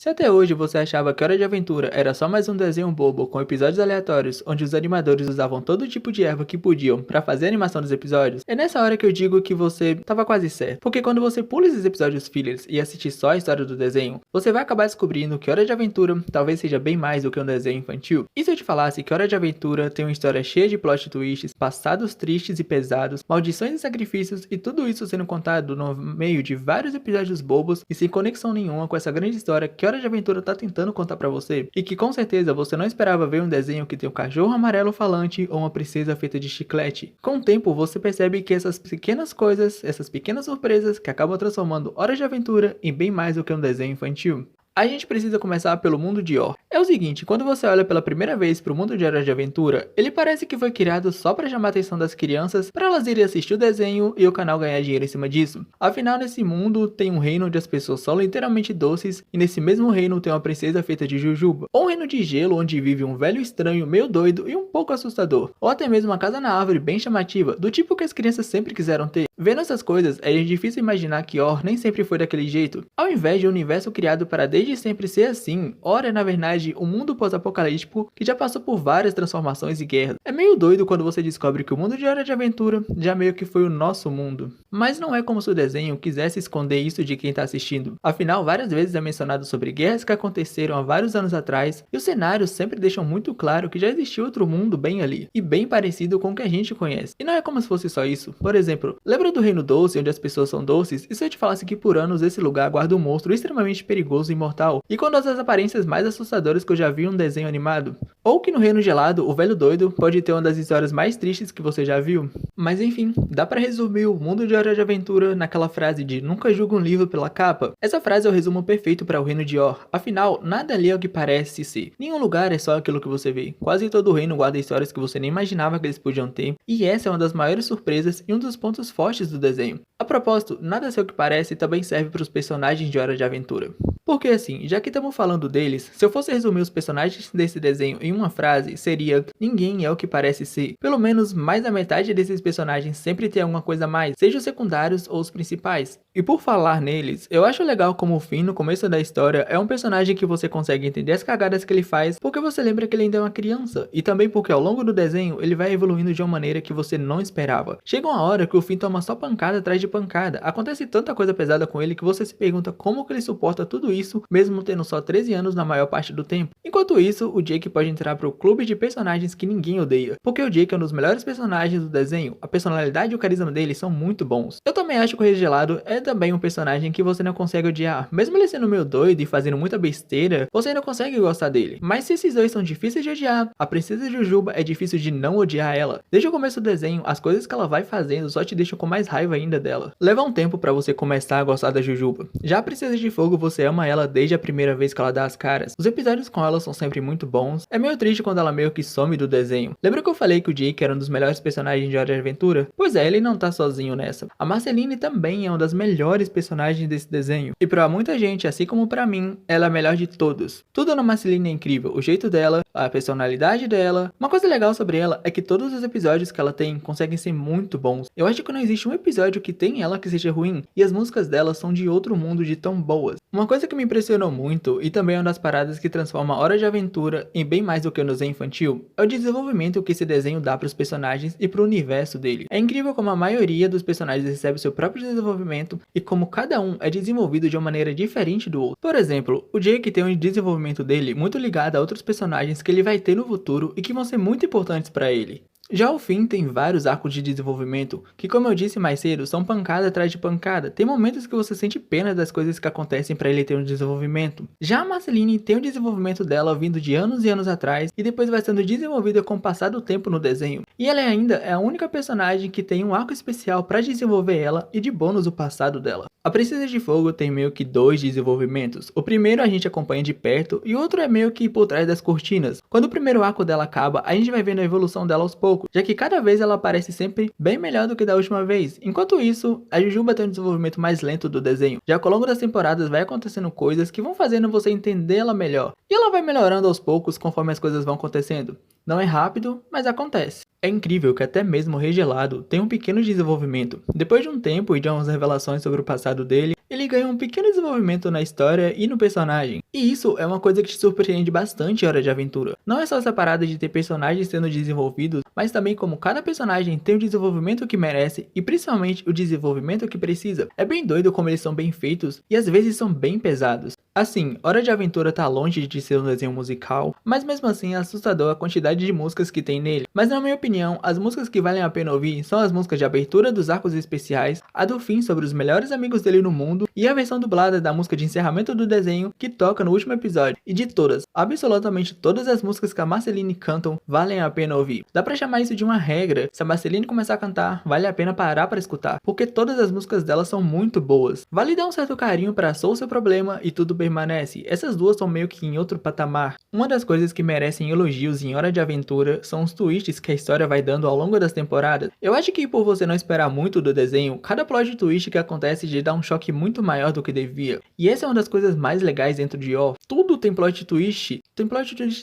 Se até hoje você achava que Hora de Aventura era só mais um desenho bobo com episódios aleatórios onde os animadores usavam todo tipo de erva que podiam pra fazer a animação dos episódios, é nessa hora que eu digo que você tava quase certo. Porque quando você pula esses episódios fillers e assiste só a história do desenho, você vai acabar descobrindo que Hora de Aventura talvez seja bem mais do que um desenho infantil. E se eu te falasse que Hora de Aventura tem uma história cheia de plot twists, passados tristes e pesados, maldições e sacrifícios e tudo isso sendo contado no meio de vários episódios bobos e sem conexão nenhuma com essa grande história que Hora de Aventura tá tentando contar pra você, e que com certeza você não esperava ver um desenho que tem um cachorro amarelo falante ou uma princesa feita de chiclete. Com o tempo você percebe que essas pequenas coisas, essas pequenas surpresas que acabam transformando Hora de Aventura em bem mais do que um desenho infantil. A gente precisa começar pelo mundo de Or. É o seguinte, quando você olha pela primeira vez pro mundo de Hora de Aventura, ele parece que foi criado só pra chamar a atenção das crianças, pra elas irem assistir o desenho e o canal ganhar dinheiro em cima disso. Afinal, nesse mundo tem um reino onde as pessoas são literalmente doces, e nesse mesmo reino tem uma princesa feita de jujuba. Ou um reino de gelo onde vive um velho estranho meio doido e um pouco assustador. Ou até mesmo uma casa na árvore bem chamativa, do tipo que as crianças sempre quiseram ter. Vendo essas coisas, é difícil imaginar que Or nem sempre foi daquele jeito. Ao invés de um universo criado para desde sempre ser assim, Or é na verdade um mundo pós-apocalíptico que já passou por várias transformações e guerras. É meio doido quando você descobre que o mundo de Hora de Aventura já meio que foi o nosso mundo. Mas não é como se o desenho quisesse esconder isso de quem tá assistindo. Afinal, várias vezes é mencionado sobre guerras que aconteceram há vários anos atrás, e os cenários sempre deixam muito claro que já existiu outro mundo bem ali, e bem parecido com o que a gente conhece. E não é como se fosse só isso. Por exemplo, lembra do Reino Doce, onde as pessoas são doces? E se eu te falasse que por anos esse lugar guarda um monstro extremamente perigoso e mortal, e com uma das aparências mais assustadoras que eu já vi em um desenho animado? Ou que no Reino Gelado, o Velho Doido pode ter uma das histórias mais tristes que você já viu? Mas enfim, dá pra resumir o mundo de Hora de Aventura naquela frase de nunca julgue um livro pela capa? Essa frase é o resumo perfeito para o Reino de Or. Afinal, nada ali é o que parece ser. Nenhum lugar é só aquilo que você vê. Quase todo o reino guarda histórias que você nem imaginava que eles podiam ter, e essa é uma das maiores surpresas e um dos pontos fortes do desenho. A propósito, nada é o que parece também serve para os personagens de Hora de Aventura. Porque assim, já que estamos falando deles, se eu fosse resumir os personagens desse desenho em uma frase, seria: ninguém é o que parece ser. Pelo menos mais da metade desses personagens sempre tem alguma coisa a mais, seja os secundários ou os principais. E por falar neles, eu acho legal como o Finn no começo da história é um personagem que você consegue entender as cagadas que ele faz, porque você lembra que ele ainda é uma criança, e também porque ao longo do desenho ele vai evoluindo de uma maneira que você não esperava. Chega uma hora que o Finn toma só pancada atrás de pancada, acontece tanta coisa pesada com ele que você se pergunta como que ele suporta tudo isso, mesmo tendo só 13 anos na maior parte do tempo. Enquanto isso, o Jake pode entrar pro clube de personagens que ninguém odeia, porque o Jake é um dos melhores personagens do desenho, a personalidade e o carisma dele são muito bons. Eu também acho que o Rei Gelado é também um personagem que você não consegue odiar, mesmo ele sendo meio doido e fazendo muita besteira, você ainda consegue gostar dele. Mas se esses dois são difíceis de odiar, a Princesa Jujuba é difícil de não odiar ela. Desde o começo do desenho, as coisas que ela vai fazendo só te deixam com mais raiva ainda dela. Leva um tempo pra você começar a gostar da Jujuba. Já a Princesa de Fogo, você ama ela desde a primeira vez que ela dá as caras. Os episódios com ela são sempre muito bons. É meio triste quando ela meio que some do desenho. Lembra que eu falei que o Jake era um dos melhores personagens de Hora de Aventura? Pois é, ele não tá sozinho nessa. A Marceline também é uma das melhores personagens desse desenho. E pra muita gente, assim como pra mim, ela é a melhor de todos. Tudo na Marceline é incrível. O jeito dela, a personalidade dela. Uma coisa legal sobre ela é que todos os episódios que ela tem conseguem ser muito bons. Eu acho que não existe um episódio que tem ela que seja ruim, e as músicas dela são de outro mundo de tão boas. Uma coisa que me impressionou muito, e também é uma das paradas que transforma Hora de Aventura em bem mais do que um desenho infantil, é o desenvolvimento que esse desenho dá para os personagens e para o universo dele. É incrível como a maioria dos personagens recebe seu próprio desenvolvimento e como cada um é desenvolvido de uma maneira diferente do outro. Por exemplo, o Jake tem um desenvolvimento dele muito ligado a outros personagens que ele vai ter no futuro e que vão ser muito importantes para ele. Já o Finn tem vários arcos de desenvolvimento, que como eu disse mais cedo, são pancada atrás de pancada. Tem momentos que você sente pena das coisas que acontecem para ele ter um desenvolvimento. Já a Marceline tem o desenvolvimento dela vindo de anos e anos atrás, e depois vai sendo desenvolvida com o passar do tempo no desenho. E ela ainda é a única personagem que tem um arco especial para desenvolver ela e de bônus o passado dela. A Princesa de Fogo tem meio que dois desenvolvimentos. O primeiro a gente acompanha de perto e o outro é meio que por trás das cortinas. Quando o primeiro arco dela acaba, a gente vai vendo a evolução dela aos poucos, já que cada vez ela aparece sempre bem melhor do que da última vez. Enquanto isso, a Jujuba tem um desenvolvimento mais lento do desenho, já que ao longo das temporadas vai acontecendo coisas que vão fazendo você entender ela melhor, e ela vai melhorando aos poucos conforme as coisas vão acontecendo. Não é rápido, mas acontece. É incrível que até mesmo o Rei Gelado tem um pequeno desenvolvimento. Depois de um tempo e de umas revelações sobre o passado dele, ele ganha um pequeno desenvolvimento na história e no personagem. E isso é uma coisa que te surpreende bastante em Hora de Aventura. Não é só essa parada de ter personagens sendo desenvolvidos, mas também como cada personagem tem o desenvolvimento que merece e principalmente o desenvolvimento que precisa. É bem doido como eles são bem feitos e às vezes são bem pesados. Assim, Hora de Aventura tá longe de ser um desenho musical, mas mesmo assim é assustador a quantidade de músicas que tem nele. Mas na minha opinião, as músicas que valem a pena ouvir são as músicas de abertura dos arcos especiais, a do fim sobre os melhores amigos dele no mundo e a versão dublada da música de encerramento do desenho que toca no último episódio. E de todas, absolutamente todas as músicas que a Marceline cantam valem a pena ouvir. Dá pra chamar isso de uma regra, se a Marceline começar a cantar, vale a pena parar pra escutar, porque todas as músicas dela são muito boas. Vale dar um certo carinho pra Sou Seu Problema e Tudo Permanece, essas duas são meio que em outro patamar. Uma das coisas que merecem elogios em Hora de Aventura são os twists que a história vai dando ao longo das temporadas. Eu acho que por você não esperar muito do desenho, cada plot twist que acontece te dá um choque muito maior do que devia. E essa é uma das coisas mais legais dentro de Yor. Tudo tem plot twist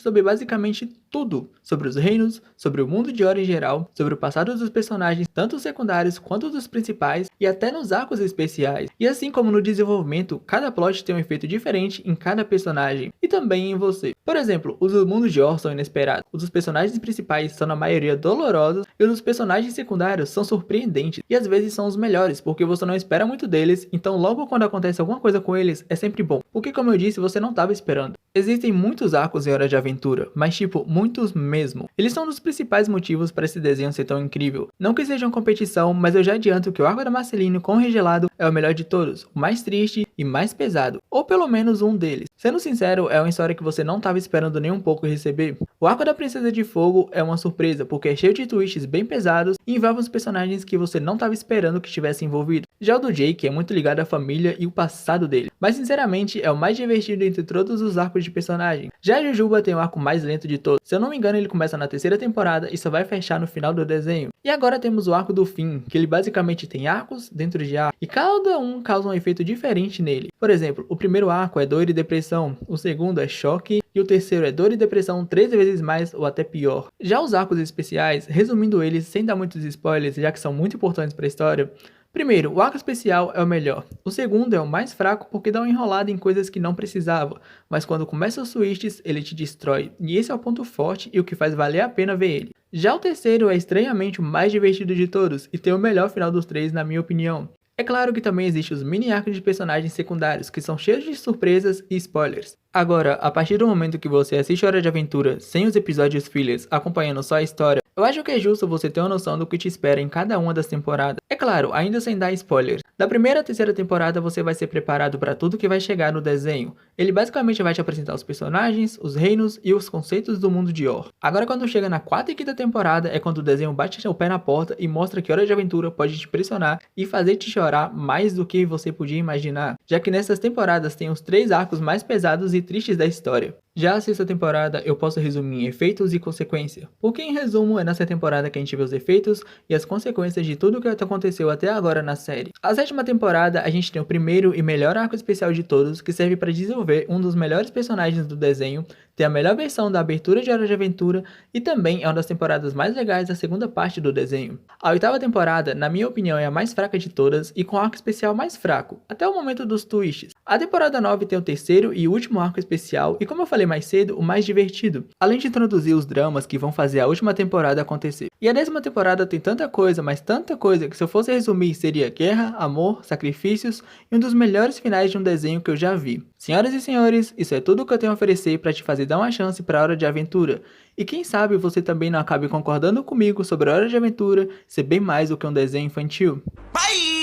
sobre basicamente tudo. Sobre os reinos, sobre o mundo de Yor em geral, sobre o passado dos personagens, tanto os secundários quanto dos principais, e até nos arcos especiais. E assim como no desenvolvimento, cada plot tem um efeito diferente em cada personagem, e também em você. Por exemplo, os do mundo de Yor são inesperados, os dos personagens principais são na maioria dolorosos, e os dos personagens secundários são surpreendentes, e às vezes são os melhores, porque você não espera muito deles, então logo quando acontece alguma coisa com eles, é sempre bom, porque como eu disse, você não estava esperando. Existem muitos arcos em Hora de Aventura, mas tipo, muitos mesmo. Eles são um dos principais motivos para esse desenho ser tão incrível. Não que seja uma competição, mas eu já adianto que o arco da Marceline com o Rei Gelado é o melhor de todos, o mais triste e mais pesado, ou pelo menos um deles. Sendo sincero, é uma história que você não estava esperando nem um pouco receber. O arco da Princesa de Fogo é uma surpresa, porque é cheio de twists bem pesados e envolve os personagens que você não estava esperando que estivessem envolvidos. Já o do Jake é muito ligado à família e o passado dele, mas sinceramente é o mais divertido entre todos os arcos de personagem. Já a Jujuba tem o arco mais lento de todos, se eu não me engano ele começa na terceira temporada e só vai fechar no final do desenho. E agora temos o arco do fim, que ele basicamente tem arcos dentro de arcos, e cada um causa um efeito diferente nele. Por exemplo, o primeiro arco é dor e depressão, o segundo é choque, e o terceiro é dor e depressão 3 vezes mais ou até pior. Já os arcos especiais, resumindo eles sem dar muitos spoilers, já que são muito importantes para a história. Primeiro, o arco especial é o melhor. O segundo é o mais fraco porque dá uma enrolada em coisas que não precisava, mas quando começa os twists, ele te destrói, e esse é o ponto forte e o que faz valer a pena ver ele. Já o terceiro é estranhamente o mais divertido de todos, e tem o melhor final dos três na minha opinião. É claro que também existem os mini arcos de personagens secundários, que são cheios de surpresas e spoilers. Agora, a partir do momento que você assiste Hora de Aventura sem os episódios fillers, acompanhando só a história, eu acho que é justo você ter uma noção do que te espera em cada uma das temporadas. É claro, ainda sem dar spoilers. Da primeira à terceira temporada você vai ser preparado para tudo que vai chegar no desenho. Ele basicamente vai te apresentar os personagens, os reinos e os conceitos do mundo de Yor. Agora quando chega na quarta e quinta temporada é quando o desenho bate o pé na porta e mostra que Hora de Aventura pode te impressionar e fazer te chorar mais do que você podia imaginar, já que nessas temporadas tem os 3 arcos mais pesados e tristes da história. Já a sexta temporada eu posso resumir em efeitos e consequência, porque em resumo é nessa temporada que a gente vê os efeitos e as consequências de tudo que aconteceu até agora na série. A sétima temporada a gente tem o primeiro e melhor arco especial de todos, que serve para desenvolver um dos melhores personagens do desenho, tem a melhor versão da abertura de Hora de Aventura e também é uma das temporadas mais legais da segunda parte do desenho. A oitava temporada, na minha opinião, é a mais fraca de todas e com o arco especial mais fraco, até o momento dos twists. A temporada 9 tem o terceiro e último arco especial e, como eu falei mais cedo, o mais divertido, além de introduzir os dramas que vão fazer a última temporada acontecer. E a 10ª temporada tem tanta coisa, mas tanta coisa, que se eu fosse resumir seria guerra, amor, sacrifícios e um dos melhores finais de um desenho que eu já vi. Senhoras e senhores, isso é tudo que eu tenho a oferecer para te fazer dar uma chance para a Hora de Aventura. E quem sabe você também não acabe concordando comigo sobre a Hora de Aventura ser bem mais do que um desenho infantil. Bye!